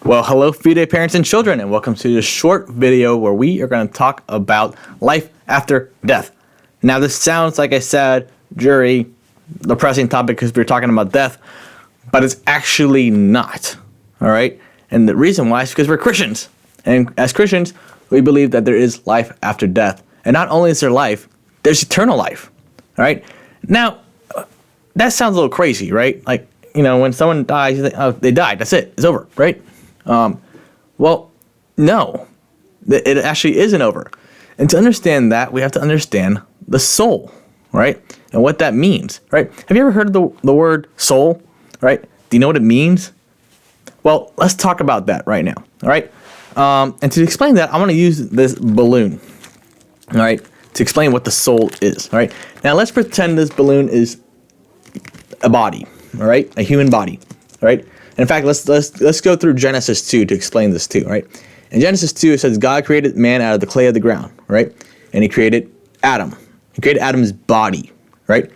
Well, hello, Fide parents and children, and welcome to this short video where we are going to talk about life after death. Now, this sounds, like I said, very depressing topic because we're talking about death, but it's actually not, all right? And the reason why is because we're Christians, and as Christians, we believe that there is life after death. And not only is there life, there's eternal life, all right? Now, that sounds a little crazy, right? Like, you know, when someone dies, you think, oh, they died, that's it, it's over, right? Well, no, it actually isn't over. And to understand that, we have to understand the soul, right? And what that means, right? Have you ever heard of the word soul, right? Do you know what it means? Well, let's talk about that right now, all right? And to explain that, I'm going to use this balloon, all right, to explain what the soul is, all right? Now, let's pretend this balloon is a body, all right? A human body, all right? In fact, let's go through Genesis 2 to explain this too, right? In Genesis 2, it says God created man out of the clay of the ground, right? And he created Adam. He created Adam's body, right?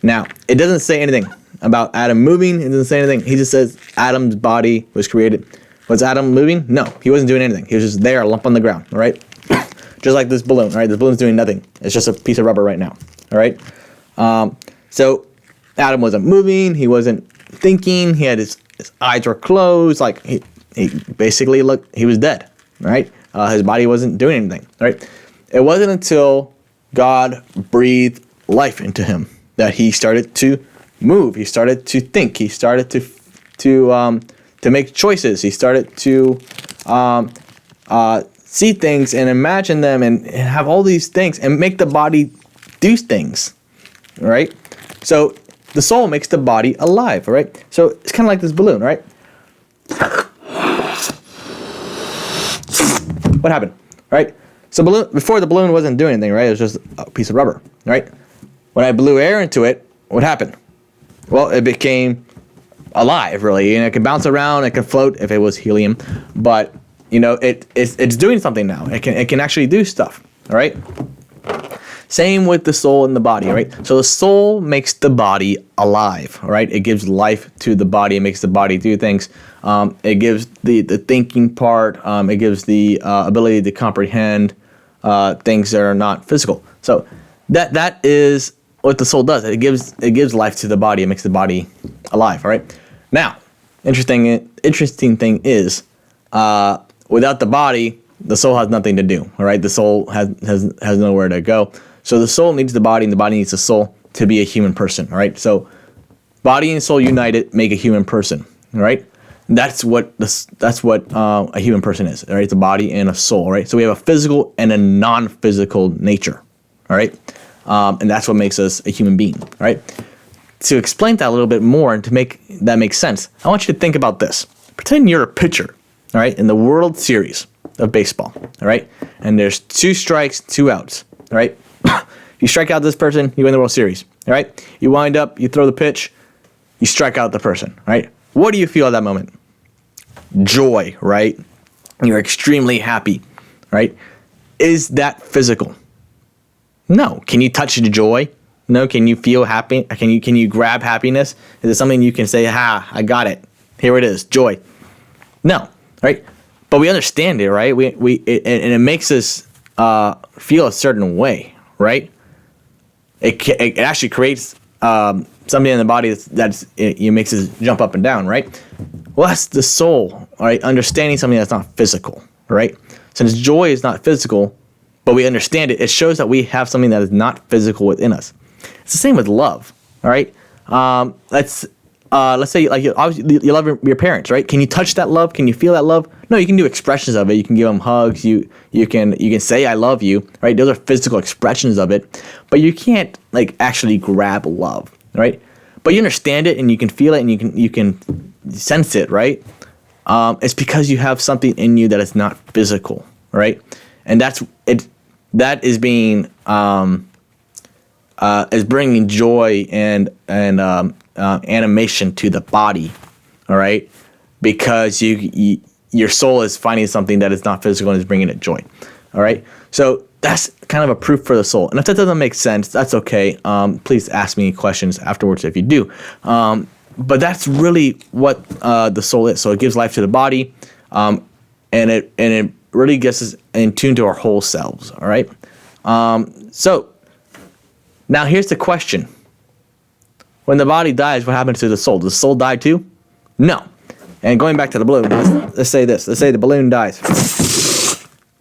Now, it doesn't say anything about Adam moving. It doesn't say anything. He just says Adam's body was created. Was Adam moving? No, he wasn't doing anything. He was just there, a lump on the ground, all right? Just like this balloon, right? This balloon's doing nothing. It's just a piece of rubber right now, all right? So Adam wasn't moving. He wasn't thinking. He had his eyes were closed, like he basically looked, he was dead, right? His body wasn't doing anything, right? It wasn't until God breathed life into him that he started to move. He started to think. He started to make choices. He started to see things and imagine them and have all these things and make the body do things, right? So the soul makes the body alive, all right? So it's kind of like this balloon, right? What happened, right? So before the balloon wasn't doing anything, right? It was just a piece of rubber, right? When I blew air into it, what happened? Well, it became alive, really, and it can bounce around, it can float if it was helium, but you know, it's doing something now. It can actually do stuff, all right? Same with the soul and the body, right? So the soul makes the body alive, right? It gives life to the body. It makes the body do things. It gives the thinking part. It gives the ability to comprehend things that are not physical. So that is what the soul does. It gives life to the body. It makes the body alive, all right? Now, interesting thing is, without the body, the soul has nothing to do, all right? The soul has nowhere to go. So the soul needs the body, and the body needs the soul to be a human person, all right? So body and soul united make a human person, all right? That's what a human person is, all right? It's a body and a soul, all right? So we have a physical and a non-physical nature, all right? And that's what makes us a human being, all right? To explain that a little bit more and to make that make sense, I want you to think about this. Pretend you're a pitcher, all right, in the World Series of baseball, all right? And there's 2 strikes, 2 outs, all right? You strike out this person, you win the World Series, all right? You wind up, you throw the pitch, you strike out the person, right? What do you feel at that moment? Joy, right? You're extremely happy, right? Is that physical? No. Can you touch the joy? No. Can you feel happy? Can you grab happiness? Is it something you can say, I got it. Here it is, joy. No, right? But we understand it, right? And it makes us feel a certain way, right? It actually creates something in the body it makes us jump up and down, right? Well, that's the soul, all right? Understanding something that's not physical, right? Since joy is not physical, but we understand it, it shows that we have something that is not physical within us. It's the same with love, all right? Let's say like you love your parents, right? Can you touch that love? Can you feel that love? No, you can do expressions of it. You can give them hugs. You can say I love you, right? Those are physical expressions of it, but you can't like actually grab love, right? But you understand it and you can feel it and you can sense it, right? It's because you have something in you that is not physical, right? And that's it. That is being is bringing joy and animation to the body, all right? Because your soul is finding something that is not physical and is bringing it joy, all right? So that's kind of a proof for the soul. And if that doesn't make sense, that's okay. Please ask me questions afterwards if you do. But that's really what the soul is. So it gives life to the body. and it really gets us in tune to our whole selves. All right. So now here's the question: when the body dies, what happens to the soul? Does the soul die too? No. And going back to the balloon, let's say this. Let's say the balloon dies.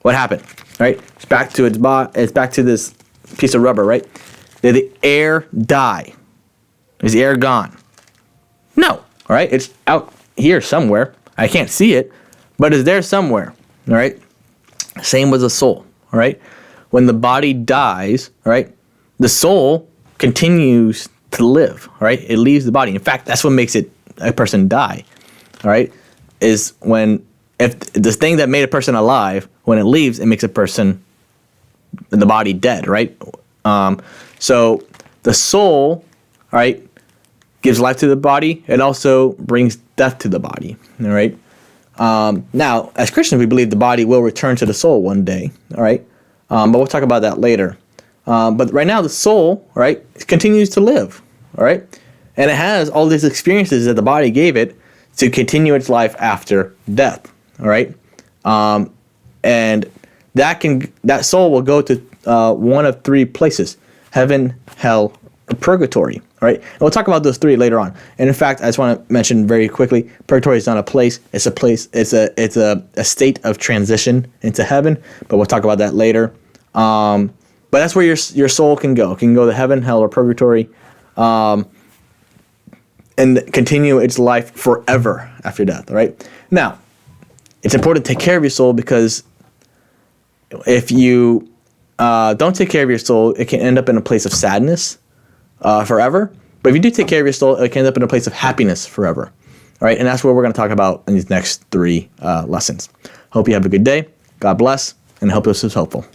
What happened? Right? It's back to it's back to this piece of rubber, right? Did the air die? Is the air gone? No. All right? It's out here somewhere. I can't see it, but it's there somewhere. All right? Same with the soul. All right? When the body dies, all right, the soul continues to live. All right? It leaves the body. In fact, that's what makes a person die. All right, is when if the thing that made a person alive, when it leaves, it makes a person, the body, dead. Right. So the soul, all right, gives life to the body. It also brings death to the body. All right. Now, as Christians, we believe the body will return to the soul one day. All right, but we'll talk about that later. But right now, the soul, right, continues to live. All right, and it has all these experiences that the body gave it to continue its life after death. All right, and that soul will go to one of three places: heaven, hell, or purgatory. All right, and we'll talk about those three later on. And in fact, I just want to mention very quickly: purgatory is not a place; it's a place. It's a state of transition into heaven. But we'll talk about that later. But that's where your soul can go. It can go to heaven, hell, or purgatory. And continue its life forever after death, right? Now, it's important to take care of your soul, because if you don't take care of your soul, it can end up in a place of sadness forever. But if you do take care of your soul, it can end up in a place of happiness forever, all right? And that's what we're going to talk about in these next three lessons. Hope you have a good day. God bless, and I hope this was helpful.